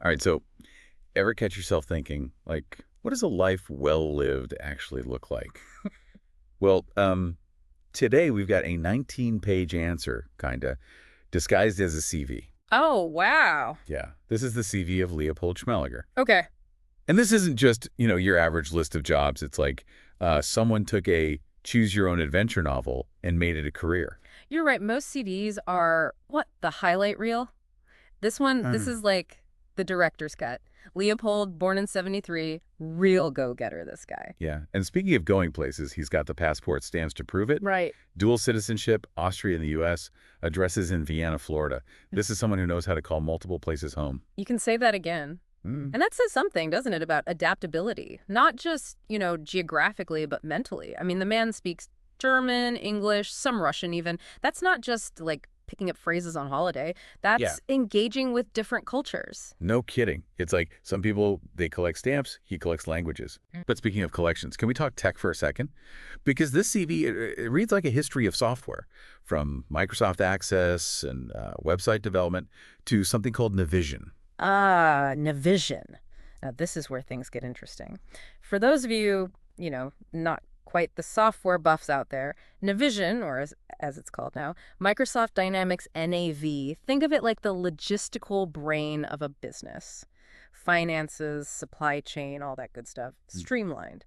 All right, so ever catch yourself thinking, like, what does a life well lived actually look like? Well, today we've got a 19-page answer, kinda, disguised as a CV. Oh, wow. Yeah, this is the CV of Leopold Schmelliger. Okay. And this isn't just, your average list of jobs. It's like someone took a choose-your-own-adventure novel and made it a career. You're right. Most CDs are, what, the highlight reel? This is like the director's cut. Leopold, born in 73, real go-getter, this guy. Yeah, and speaking of going places, he's got the passport stamps to prove it. Right. Dual citizenship, Austria and the U.S., addresses in Vienna, Florida. This is someone who knows how to call multiple places home. You can say that again. Mm. And that says something, doesn't it, about adaptability? Not just, geographically, but mentally. I mean, the man speaks German, English, some Russian even. That's not just, like, picking up phrases on holiday. Yeah, That's engaging with different cultures. no kidding. It's like some people, they collect stamps, he collects languages. But speaking of collections, can we talk tech for a second? Because this CV, it reads like a history of software, from Microsoft Access and website development to something called Navision. Ah, Navision. Now, this is where things get interesting. For those of you, not quite the software buffs out there, Navision, or as it's called now, Microsoft Dynamics NAV, think of it like the logistical brain of a business. Finances, supply chain, all that good stuff, streamlined.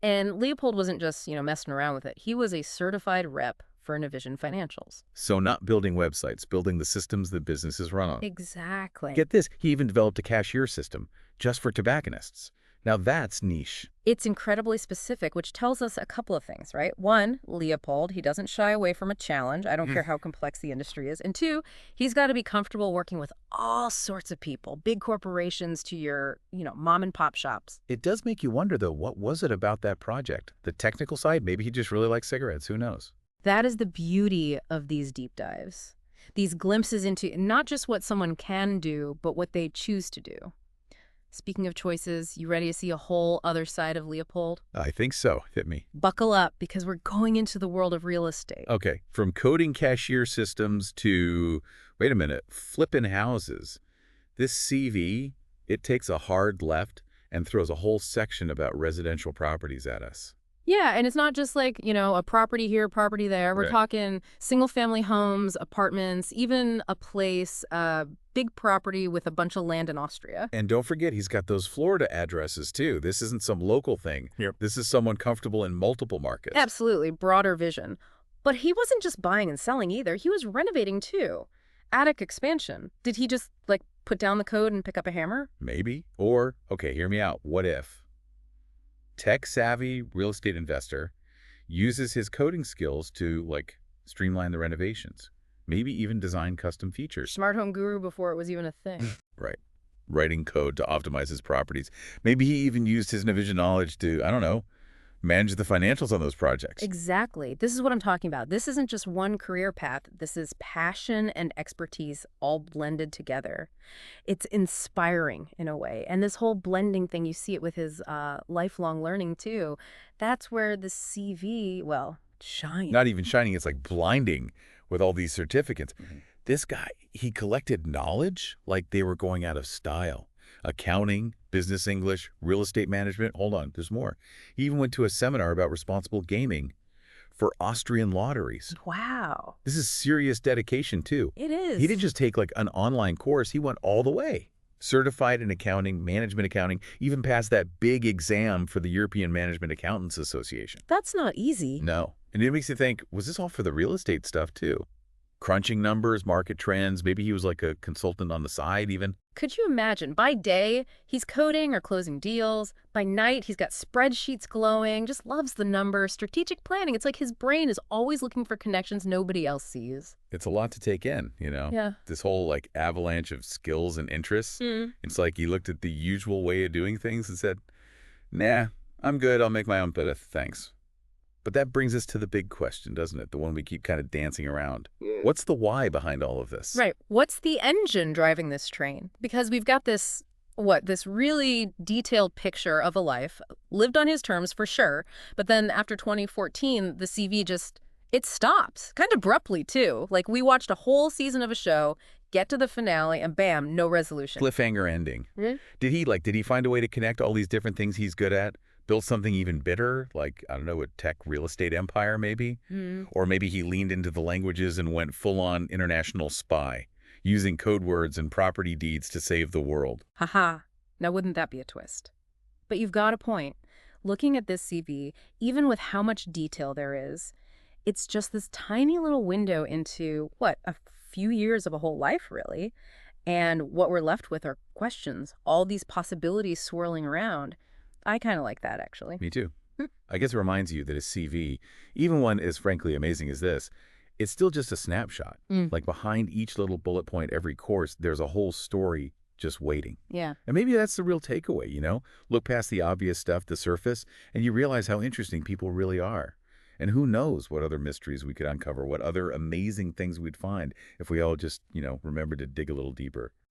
And Leopold wasn't just, messing around with it. He was a certified rep for Navision Financials. So not building websites, building the systems that businesses run on. Exactly. Get this, he even developed a cashier system just for tobacconists. Now that's niche. It's incredibly specific, which tells us a couple of things, right? One, Leopold, he doesn't shy away from a challenge. I don't care how complex the industry is. And two, he's got to be comfortable working with all sorts of people, big corporations to your, mom and pop shops. It does make you wonder, though, what was it about that project? The technical side? Maybe he just really likes cigarettes. Who knows? That is the beauty of these deep dives. These glimpses into not just what someone can do, but what they choose to do. Speaking of choices, you ready to see a whole other side of Leopold? I think so. Hit me. Buckle up, because we're going into the world of real estate. Okay, from coding cashier systems to, wait a minute, flipping houses. This CV, it takes a hard left and throws a whole section about residential properties at us. Yeah, and it's not just like, a property here, property there. We're Right. talking single-family homes, apartments, even a place, a big property with a bunch of land in Austria. And don't forget, he's got those Florida addresses, too. This isn't some local thing. Yep. This is someone comfortable in multiple markets. Absolutely, broader vision. But he wasn't just buying and selling either. He was renovating, too. Attic expansion. Did he just, put down the code and pick up a hammer? Maybe. Or, okay, hear me out. What if tech-savvy real estate investor uses his coding skills to, streamline the renovations? Maybe even design custom features. Smart home guru before it was even a thing. Right. Writing code to optimize his properties. Maybe he even used his Navision knowledge to, I don't know, manage the financials on those projects. Exactly. This is what I'm talking about. This isn't just one career path. This is passion and expertise all blended together. It's inspiring in a way. And this whole blending thing, you see it with his lifelong learning too. That's where the CV, shines. Not even shining, it's like blinding with all these certificates. This guy, he collected knowledge like they were going out of style. Accounting, business English, real estate management. Hold on, there's more. He even went to a seminar about responsible gaming for Austrian lotteries. Wow. This is serious dedication, too. It is. He didn't just take an online course, he went all the way. Certified in accounting, management accounting, even passed that big exam for the European Management Accountants Association. That's not easy. No. And it makes you think, was this all for the real estate stuff, too? Crunching numbers, market trends, maybe he was like a consultant on the side even. Could you imagine? By day, he's coding or closing deals. By night, he's got spreadsheets glowing, just loves the numbers, strategic planning. It's like his brain is always looking for connections nobody else sees. It's a lot to take in, Yeah. This whole avalanche of skills and interests. It's like he looked at the usual way of doing things and said, nah, I'm good. I'll make my own bit of thanks. But that brings us to the big question, doesn't it? The one we keep kind of dancing around. What's the why behind all of this? Right. What's the engine driving this train? Because we've got this really detailed picture of a life, lived on his terms for sure, but then after 2014, the CV it stops, kind of abruptly too. Like we watched a whole season of a show, get to the finale, and bam, no resolution. Cliffhanger ending. Hmm? Did he find a way to connect all these different things he's good at? Build something even better, like, I don't know, a tech real estate empire maybe? Hmm. Or maybe he leaned into the languages and went full-on international spy, using code words and property deeds to save the world. Haha. Now, wouldn't that be a twist? But you've got a point. Looking at this CV, even with how much detail there is, it's just this tiny little window into, what, a few years of a whole life, really. And what we're left with are questions, all these possibilities swirling around. I kind of like that, actually. Me too. I guess it reminds you that a CV, even one as frankly amazing as this, it's still just a snapshot. Mm. Like behind each little bullet point, every course, there's a whole story just waiting. Yeah. And maybe that's the real takeaway, you know? Look past the obvious stuff, the surface, and you realize how interesting people really are. And who knows what other mysteries we could uncover, what other amazing things we'd find if we all just, remember to dig a little deeper.